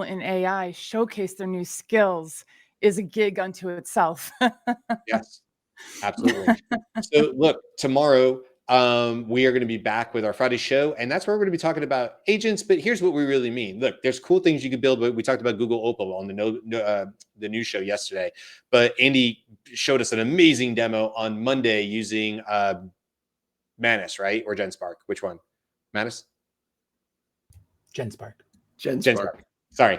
in AI showcase their new skills is a gig unto itself. Yes, absolutely. So look, tomorrow we are going to be back with our Friday show, and that's where we're going to be talking about agents. But here's what we really mean. Look, there's cool things you can build. We talked about Google Opal on the news show yesterday, but Andy showed us an amazing demo on Monday using Manus, right? Or GenSpark? Which one? Manus? GenSpark. Sorry,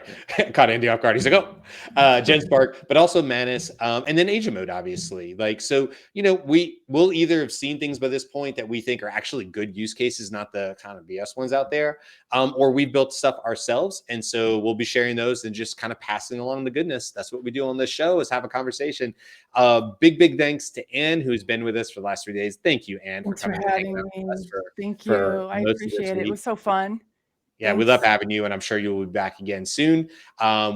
caught Andy off guard. He's like, oh, GenSpark, but also Manus, and then agent mode, obviously. Like, so, you know, we'll either have seen things by this point that we think are actually good use cases, not the kind of BS ones out there, or we built stuff ourselves. And so we'll be sharing those and just kind of passing along the goodness. That's what we do on this show, is have a conversation. Big thanks to Anne, who's been with us for the last 3 days. Thank you, Anne, for coming and hanging out with us. Thank you. I appreciate it. It was so fun. Yeah, we love having you, and I'm sure you'll be back again soon.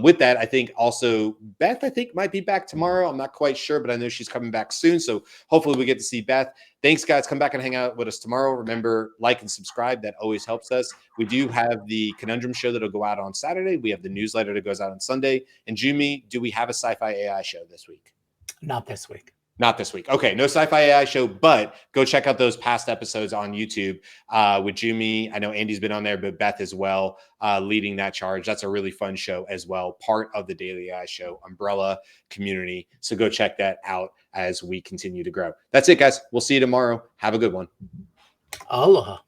With that, I think also Beth, might be back tomorrow. I'm not quite sure, but I know she's coming back soon. So hopefully we get to see Beth. Thanks, guys. Come back and hang out with us tomorrow. Remember, like and subscribe. That always helps us. We do have the Conundrum show that'll go out on Saturday. We have the newsletter that goes out on Sunday. And Jumi, do we have a sci-fi AI show this week? Not this week. Not this week. Okay, no sci-fi AI show, but go check out those past episodes on YouTube with Jumi. I know Andy's been on there, but Beth as well, leading that charge. That's a really fun show as well, part of the Daily AI Show umbrella community. So go check that out as we continue to grow. That's it, guys. We'll see you tomorrow. Have a good one. Aloha.